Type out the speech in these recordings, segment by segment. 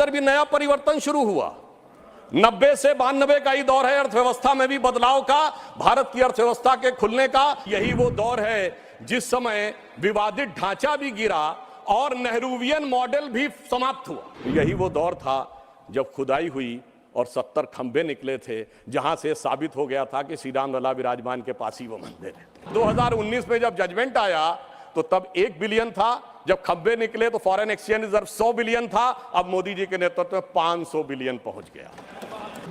अंदर भी नया परिवर्तन शुरू हुआ। 90 से 92 का ही दौर है अर्थव्यवस्था में भी बदलाव का, भारत की अर्थव्यवस्था के खुलने का। यही वो दौर है जिस समय विवादित ढांचा भी गिरा और नेहरूवियन मॉडल भी समाप्त हुआ। यही वो दौर था जब खुदाई हुई और 70 खंबे निकले थे, जहां से साबित हो गया था कि श्री राम लला विराजमान के पास ही वो मंदिर है। 2019 में जब जजमेंट आया तो तब 1 बिलियन था, जब खंबे निकले तो फॉरेन एक्सचेंज रिजर्व 100 बिलियन था, अब मोदी जी के नेतृत्व में 500 बिलियन पहुंच गया।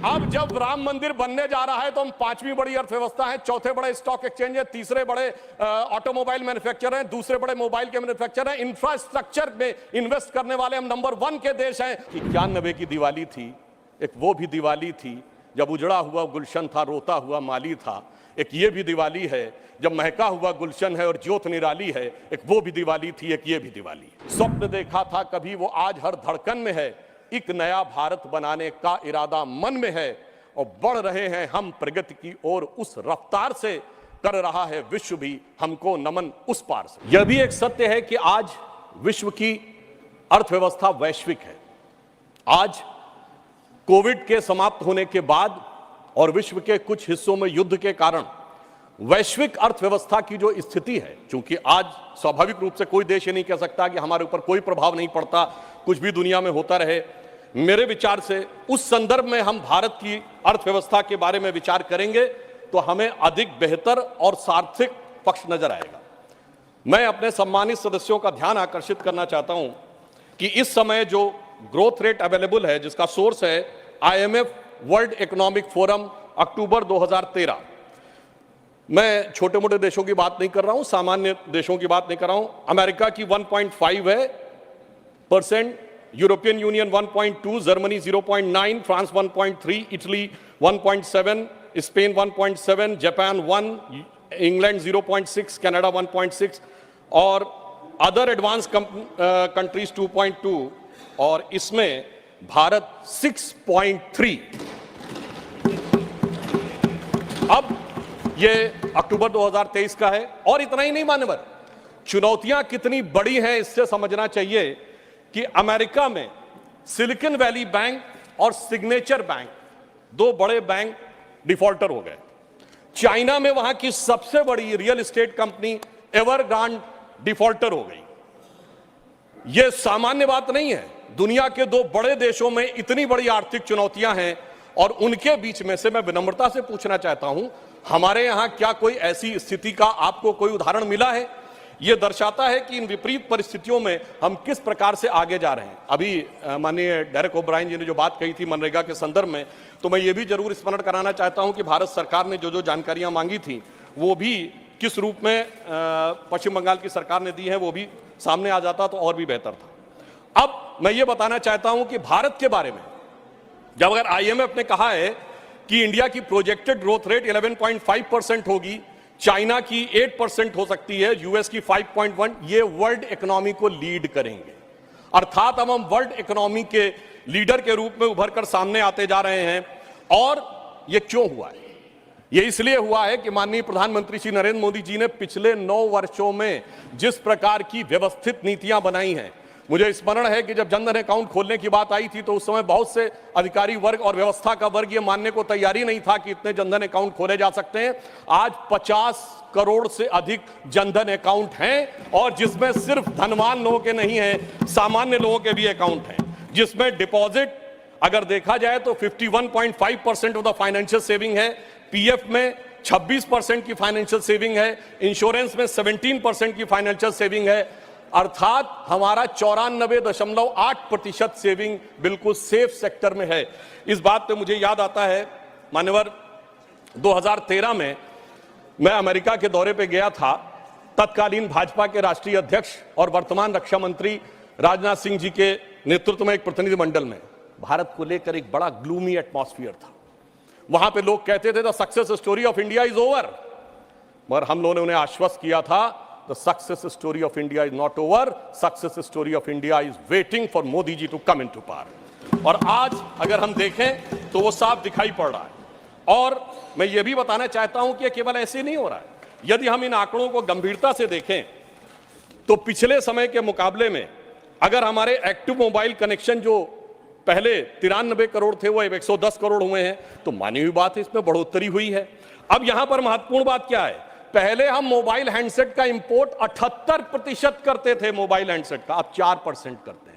अब जब राम मंदिर बनने जा रहा है तो हम 5वीं बड़ी अर्थव्यवस्था है, चौथे बड़े स्टॉक एक्सचेंज है, तीसरे बड़े ऑटोमोबाइल मैन्युफैक्चरर हैं, दूसरे बड़े मोबाइल के मैन्युफैक्चरर हैं, इंफ्रास्ट्रक्चर में इन्वेस्ट करने वाले हम नंबर 1 के देश हैं। 91 की दिवाली थी, एक वो भी दिवाली थी जब उजड़ा हुआ गुलशन था, रोता हुआ माली था। एक ये भी दिवाली है जब महका हुआ गुलशन है और ज्योत निराली है। एक वो भी दिवाली थी, एक ये भी दिवाली। स्वप्न देखा था कभी वो आज हर धड़कन में है, एक नया भारत बनाने का इरादा मन में है और बढ़ रहे हैं हम प्रगति की ओर उस रफ्तार से, कर रहा है विश्व भी हमको नमन उस पार से। यह भी एक सत्य है कि आज विश्व की अर्थव्यवस्था वैश्विक है। आज कोविड के समाप्त होने के बाद और विश्व के कुछ हिस्सों में युद्ध के कारण वैश्विक अर्थव्यवस्था की जो स्थिति है, क्योंकि आज स्वाभाविक रूप से कोई देश ये नहीं कह सकता कि हमारे ऊपर कोई प्रभाव नहीं पड़ता, कुछ भी दुनिया में होता रहे। मेरे विचार से उस संदर्भ में हम भारत की अर्थव्यवस्था के बारे में विचार करेंगे तो हमें अधिक बेहतर और सार्थक पक्ष नजर आएगा। मैं अपने सम्मानित सदस्यों का ध्यान आकर्षित करना चाहता हूं कि इस समय जो ग्रोथ रेट अवेलेबल है, जिसका सोर्स है IMF वर्ल्ड इकोनॉमिक फोरम अक्टूबर 2013। मैं छोटे मोटे देशों की बात नहीं कर रहा हूं, सामान्य देशों की बात नहीं कर रहा हूं। अमेरिका की 1.5 है %, European union 1.2, Germany 0.9, France 1.3, Italy 1.7, Spain 1.7, Japan 1, England 0.6, Canada 1.6 और अदर एडवांस कंट्रीज 2.2 और इसमें भारत 6.3। अब ये अक्टूबर 2023 का है और इतना ही नहीं मान्यवर, चुनौतियां कितनी बड़ी हैं इससे समझना चाहिए कि अमेरिका में सिलिकॉन वैली बैंक और सिग्नेचर बैंक, 2 बड़े बैंक डिफॉल्टर हो गए। चाइना में वहां की सबसे बड़ी रियल एस्टेट कंपनी एवरग्रांड डिफॉल्टर हो गई। यह सामान्य बात नहीं है। दुनिया के 2 बड़े देशों में इतनी बड़ी आर्थिक चुनौतियां हैं और उनके बीच में से मैं विनम्रता से पूछना चाहता हूं, हमारे यहां क्या कोई ऐसी स्थिति का आपको कोई उदाहरण मिला है? यह दर्शाता है कि इन विपरीत परिस्थितियों में हम किस प्रकार से आगे जा रहे हैं। अभी माननीय डेरेक ओब्रायन जी ने जो बात कही थी मनरेगा के संदर्भ में, तो मैं ये भी जरूर स्मरण कराना चाहता हूं कि भारत सरकार ने जो जानकारियां मांगी थी वो भी किस रूप में पश्चिम बंगाल की सरकार ने दी है, वो भी सामने आ जाता तो और भी बेहतर था। अब मैं ये बताना चाहता हूं कि भारत के बारे में जब अगर IMF ने कहा है कि इंडिया की प्रोजेक्टेड ग्रोथ रेट 11.5% होगी, चाइना की 8% हो सकती है, यूएस की 5.1, ये वर्ल्ड इकोनॉमी को लीड करेंगे। अर्थात अब हम वर्ल्ड इकोनॉमी के लीडर के रूप में उभर कर सामने आते जा रहे हैं। और ये क्यों हुआ है? ये इसलिए हुआ है कि माननीय प्रधानमंत्री श्री नरेंद्र मोदी जी ने पिछले 9 वर्षों में जिस प्रकार की व्यवस्थित नीतियां बनाई हैं। मुझे स्मरण है कि जब जनधन अकाउंट खोलने की बात आई थी तो उस समय बहुत से अधिकारी वर्ग और व्यवस्था का वर्ग ये मानने को तैयारी नहीं था कि इतने जनधन अकाउंट खोले जा सकते हैं। आज 50 करोड़ से अधिक जनधन अकाउंट हैं और जिसमें सिर्फ धनवान लोगों के नहीं हैं, सामान्य लोगों के भी अकाउंट हैं, जिसमें डिपॉजिट अगर देखा जाए तो 51.5% ऑफ द फाइनेंशियल सेविंग है, पीएफ में 26% की फाइनेंशियल सेविंग है, इंश्योरेंस में 17% की फाइनेंशियल सेविंग है। अर्थात हमारा 94.8% सेविंग बिल्कुल सेफ सेक्टर में है। इस बात पे मुझे याद आता है मान्यवर 2013 में मैं अमेरिका के दौरे पे गया था। तत्कालीन भाजपा के राष्ट्रीय अध्यक्ष और वर्तमान रक्षा मंत्री राजनाथ सिंह जी के नेतृत्व में एक प्रतिनिधिमंडल में भारत को लेकर एक बड़ा ग्लूमी एटमॉस्फेयर था। वहां पे लोग कहते थे the success story of India is over, मगर हम लोगों ने उन्हें आश्वस्त किया था The success story of India is not over. Success story of India is waiting for Modi ji to come into power. और आज अगर हम देखें तो वो साफ दिखाई पड़ रहा है। और मैं ये भी बताना चाहता हूं कि केवल ऐसे नहीं हो रहा है। यदि हम इन आंकड़ों को गंभीरता से देखें तो पिछले समय के मुकाबले में अगर हमारे एक्टिव मोबाइल कनेक्शन जो पहले 93 करोड़ थे, वो अब 110 करोड़ हुए हैं, तो मानी हुई बात है, इसमें बढ़ोतरी हुई है। अब यहां पर महत्वपूर्ण बात क्या है, पहले हम मोबाइल हैंडसेट का इंपोर्ट 78% करते थे मोबाइल हैंडसेट का, अब 4% करते हैं।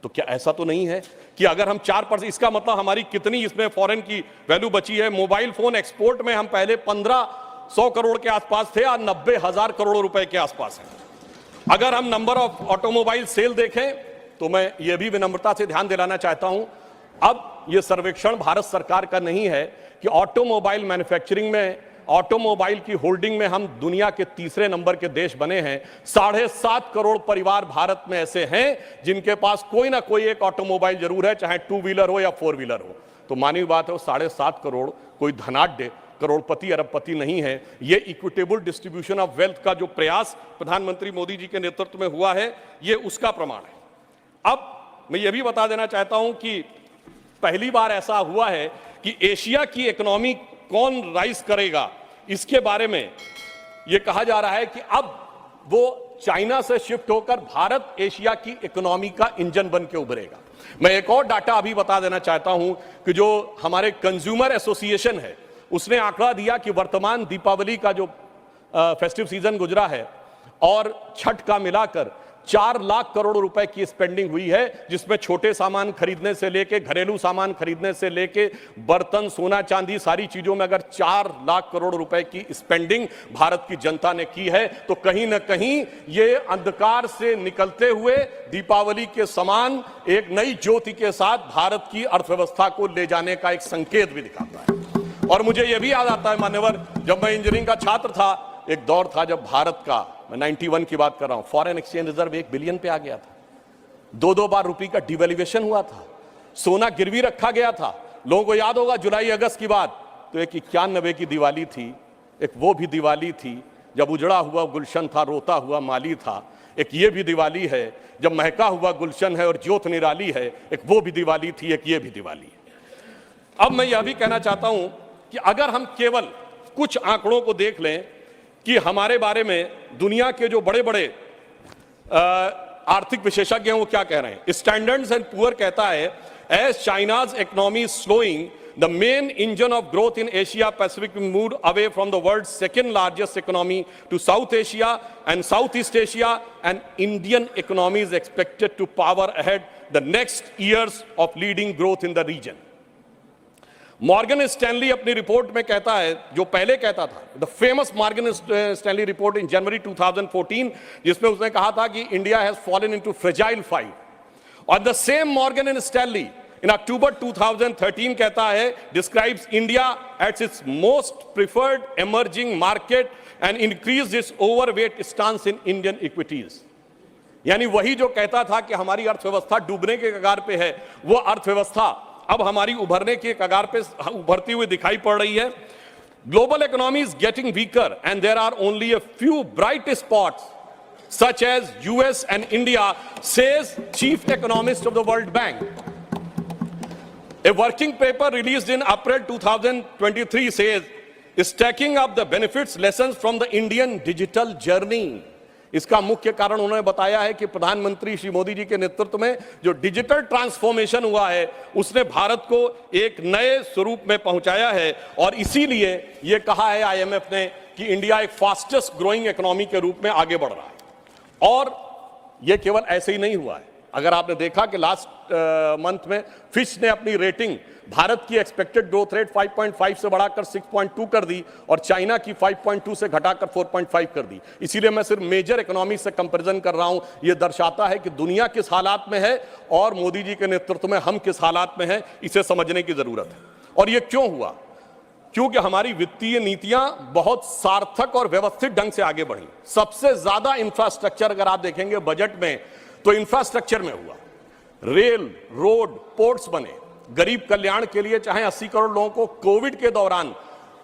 तो क्या ऐसा तो नहीं है कि अगर हम 4%, इसका मतलब हमारी कितनी इसमें फॉरेन की वैल्यू बची है। मोबाइल फोन एक्सपोर्ट में हम पहले 1500 करोड़ के आसपास थे, आज 90,000 करोड़ रुपए के आसपास है। अगर हम नंबर ऑफ ऑटोमोबाइल सेल देखें तो मैं ये भी विनम्रता से ध्यान दिलाना चाहता हूं, अब ये सर्वेक्षण भारत सरकार का नहीं है कि ऑटोमोबाइल मैन्युफैक्चरिंग में, ऑटोमोबाइल की होल्डिंग में हम दुनिया के तीसरे नंबर के देश बने हैं। 7.5 करोड़ परिवार भारत में ऐसे हैं जिनके पास कोई ना कोई एक ऑटोमोबाइल जरूर है, चाहे 2 व्हीलर हो या 4 व्हीलर हो। तो मानी बात है, वो 7.5 करोड़ कोई धनाढ्य करोड़पति अरबपति नहीं है। ये इक्विटेबल डिस्ट्रीब्यूशन ऑफ वेल्थ का जो प्रयास प्रधानमंत्री मोदी जी के नेतृत्व में हुआ है, ये उसका प्रमाण है। अब मैं ये भी बता देना चाहता हूं कि पहली बार ऐसा हुआ है कि एशिया की इकोनॉमी कौन राइज करेगा, इसके बारे में यह कहा जा रहा है कि अब वो चाइना से शिफ्ट होकर भारत एशिया की इकोनॉमी का इंजन बन के उभरेगा। मैं एक और डाटा अभी बता देना चाहता हूं कि जो हमारे कंज्यूमर एसोसिएशन है, उसने आंकड़ा दिया कि वर्तमान दीपावली का जो फेस्टिव सीजन गुजरा है और छठ का मिलाकर 4 लाख करोड़ रुपए की स्पेंडिंग हुई है, जिसमें छोटे सामान खरीदने से लेके, घरेलू सामान खरीदने से लेके, बर्तन, सोना चांदी, सारी चीजों में अगर 4 लाख करोड़ रुपए की स्पेंडिंग भारत की जनता ने की है, तो कहीं ना कहीं ये अंधकार से निकलते हुए दीपावली के समान एक नई ज्योति के साथ भारत की अर्थव्यवस्था को ले जाने का एक संकेत भी दिखाता है। और मुझे यह भी याद आता है मान्यवर, जब मैं इंजीनियरिंग का छात्र था, एक दौर था जब भारत का, मैं 91 की बात कर रहा हूं, फॉरेन एक्सचेंज रिजर्व 1 बिलियन पे आ गया था। 2 बार रुपये का डिवैल्यूएशन हुआ था, सोना गिरवी रखा गया था। लोगों को याद होगा जुलाई अगस्त की बात, तो एक 91 की दिवाली थी, एक वो भी दिवाली थी जब उजड़ा हुआ गुलशन था, रोता हुआ माली था। एक ये भी दिवाली है जब महका हुआ गुलशन है और ज्योत निराली है, एक वो भी दिवाली थी, एक ये भी दिवाली है। अब मैं यह भी कहना चाहता हूं कि अगर हम केवल कुछ आंकड़ों को देख लें कि हमारे बारे में दुनिया के जो बड़े बड़े आर्थिक विशेषज्ञ हैं वो क्या कह रहे हैं। स्टैंडर्ड्स एंड पुअर कहता है, as China's economy slowing, the main engine of growth in Asia Pacific move away from the world second largest economy to South Asia and South East Asia, and Indian economy is expected to power ahead the next years of leading growth in the region. Morgan Stanley अपनी report में कहता है, जो पहले कहता था, the famous Morgan Stanley report in January 2014, जिसमें उसने कहा था कि India has fallen into fragile 5। और the same Morgan and Stanley in October 2013 कहता है, describes India at its most preferred emerging market and increase its overweight stance in Indian equities. यानी वही जो कहता था कि हमारी अर्थव्यवस्था डूबने के कगार पे है, वो अर्थव्यवस्था अब हमारी उभरने के कगार पे उभरती हुई दिखाई पड़ रही है। Global economy is getting weaker and there are only a few bright spots such as US and India, says chief economist of the World Bank. A working paper released in April 2023 says, stacking up the benefits lessons from the Indian digital journey। इसका मुख्य कारण उन्होंने बताया है कि प्रधानमंत्री श्री मोदी जी के नेतृत्व में जो डिजिटल ट्रांसफॉर्मेशन हुआ है, उसने भारत को एक नए स्वरूप में पहुंचाया है। और इसीलिए यह कहा है आईएमएफ ने कि इंडिया एक फास्टेस्ट ग्रोइंग इकोनॉमी के रूप में आगे बढ़ रहा है। और यह केवल ऐसे ही नहीं हुआ है, अगर आपने देखा कि लास्ट मंथ में फिच ने अपनी रेटिंग भारत की एक्सपेक्टेड ग्रोथ रेट 5.5 से बढ़ाकर 6.2 कर दी और चाइना की 5.2 से घटाकर 4.5 कर दी। इसीलिए मैं सिर्फ मेजर इकोनॉमी से कंपैरिजन कर रहा हूं। यह दर्शाता है कि दुनिया किस हालात में है और मोदी जी के नेतृत्व में हम किस हालात में हैं, इसे समझने की जरूरत है। और यह क्यों हुआ? क्योंकि हमारी वित्तीय नीतियां बहुत सार्थक और व्यवस्थित ढंग से आगे बढ़ी। सबसे ज्यादा इंफ्रास्ट्रक्चर अगर आप देखेंगे बजट में, तो इंफ्रास्ट्रक्चर में हुआ। रेल, रोड, पोर्ट्स बने। गरीब कल्याण के लिए चाहे 80 करोड़ लोगों को कोविड के दौरान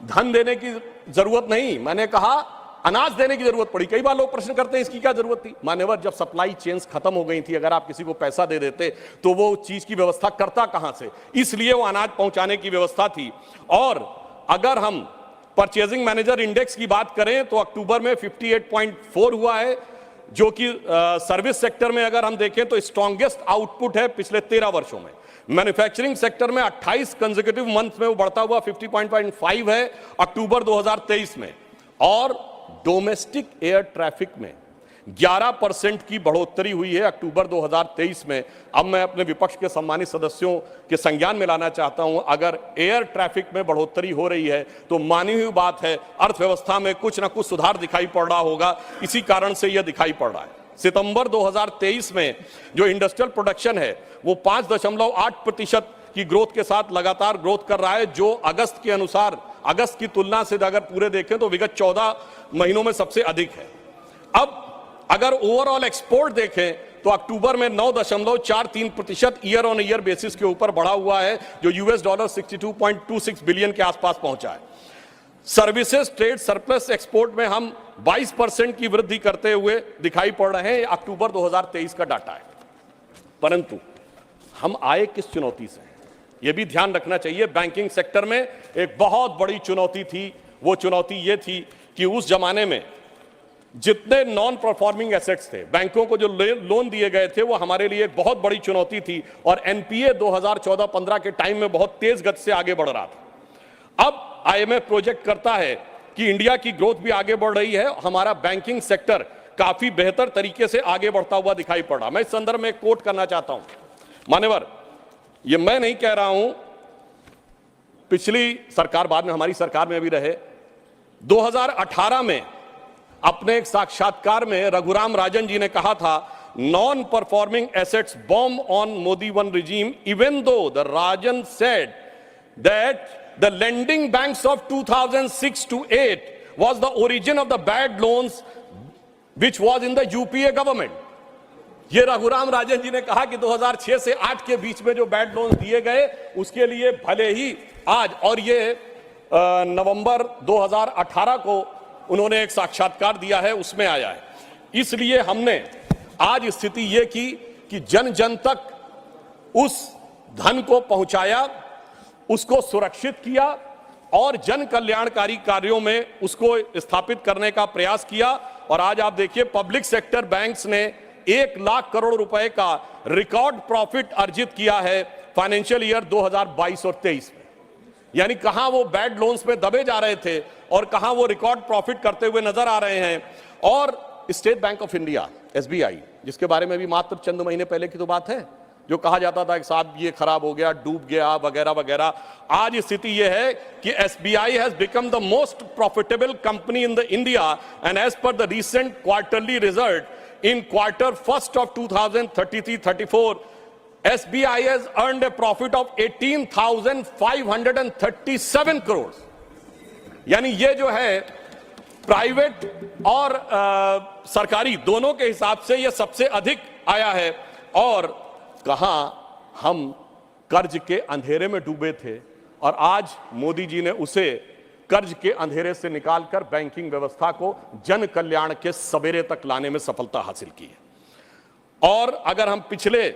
धन देने की जरूरत नहीं, मैंने कहा अनाज देने की जरूरत पड़ी। कई बार लोग प्रश्न करते हैं इसकी क्या जरूरत थी। मान्यवर, जब सप्लाई चेन्स खत्म हो गई थी, अगर आप किसी को पैसा दे देते तो वो चीज की व्यवस्था करता कहां से, इसलिए वो अनाज पहुंचाने की व्यवस्था थी। और अगर हम परचेजिंग मैनेजर इंडेक्स की बात करें तो अक्टूबर में 58.4 हुआ है, जो कि सर्विस सेक्टर में अगर हम देखें तो स्ट्रॉन्गेस्ट आउटपुट है पिछले 13 वर्षों में। मैन्युफैक्चरिंग सेक्टर में 28 कंसेक्यूटिव मंथ में वो बढ़ता हुआ 50.5 है अक्टूबर 2023 में, और डोमेस्टिक एयर ट्रैफिक में 11% की बढ़ोतरी हुई है अक्टूबर 2023 में। अब मैं अपने विपक्ष के सम्मानित सदस्यों के संज्ञान में लाना चाहता हूं, अगर एयर ट्रैफिक में बढ़ोतरी हो रही है तो मानी हुई बात है अर्थव्यवस्था में कुछ ना कुछ सुधार दिखाई पड़ रहा होगा, इसी कारण से यह दिखाई पड़ रहा है। सितंबर 2023 में जो इंडस्ट्रियल प्रोडक्शन है वो 5.8% की ग्रोथ के साथ लगातार ग्रोथ कर रहा है, जो अगस्त के अनुसार, अगस्त की तुलना से अगर पूरे देखें तो विगत 14 महीनों में सबसे अधिक है। अब अगर ओवरऑल एक्सपोर्ट देखें तो अक्टूबर में 9.43% ईयर ऑन ईयर बेसिस के ऊपर बढ़ा हुआ है, जो $62.26 बिलियन के आसपास पहुंचा है। सर्विसेज ट्रेड सरप्लस एक्सपोर्ट में हम 22% की वृद्धि करते हुए दिखाई पड़ रहे हैं, अक्टूबर 2023 का डाटा है। परंतु हम आए किस चुनौती से, यह भी ध्यान रखना चाहिए। बैंकिंग सेक्टर में एक बहुत बड़ी चुनौती थी, वो चुनौती ये थी कि उस जमाने में जितने नॉन परफॉर्मिंग एसेट्स थे, बैंकों को जो लोन दिए गए थे, वो हमारे लिए एक बहुत बड़ी चुनौती थी, और एनपीए 2014-15 के टाइम में बहुत तेज गति से आगे बढ़ रहा था। अब आईएमएफ प्रोजेक्ट करता है कि इंडिया की ग्रोथ भी आगे बढ़ रही है, हमारा बैंकिंग सेक्टर काफी बेहतर तरीके से आगे बढ़ता हुआ दिखाई पड़ रहा। मैं इस संदर्भ में एक कोट करना चाहता हूं, मान्यवर, ये मैं नहीं कह रहा हूं, पिछली सरकार, बाद में हमारी सरकार में भी रहे, 2018 में अपने एक साक्षात्कार में रघुराम राजन जी ने कहा था, non performing assets bomb on Modi one regime, even though the Rajan said that the lending banks of 2006 to 8 was the origin of the bad loans which was in the UPA government. ये रघुराम राजन जी ने कहा कि 2006 से 8 के बीच में जो bad loans दिए गए उसके लिए भले ही आज, और ये नवंबर 2018 को उन्होंने एक साक्षात्कार दिया है, उसमें आया है। इसलिए हमने आज स्थिति ये की कि जन जन तक उस धन को पहुंचाया, उसको सुरक्षित किया और जन कल्याणकारी कार्यों में उसको स्थापित करने का प्रयास किया। और आज आप देखिए, पब्लिक सेक्टर बैंक्स ने 1 लाख करोड़ रुपए का रिकॉर्ड प्रॉफिट अर्जित किया है फाइनेंशियल ईयर 2022 और 23 में। यानी कहां वो बैड लोन्स में दबे जा रहे थे और कहां वो रिकॉर्ड प्रॉफिट करते हुए नजर आ रहे हैं। और state bank of India, SBI, जिसके बारे में भी मात्र चंद महीने पहले की तो बात है, जो कहा जाता था कि साहब ये खराब हो गया, डूब गया, वगैरह वगैरह, आज स्थिति यह है कि SBI has become the most profitable company in the India, and as per the recent quarterly result in quarter first of 2033-34, SBI has earned a profit of 18,537 crores। यानी ये जो है प्राइवेट और सरकारी दोनों के हिसाब से ये सबसे अधिक आया है। और कहां हम कर्ज के अंधेरे में डूबे थे और आज मोदी जी ने उसे कर्ज के अंधेरे से निकालकर बैंकिंग व्यवस्था को जन कल्याण के सवेरे तक लाने में सफलता हासिल की है। और अगर हम पिछले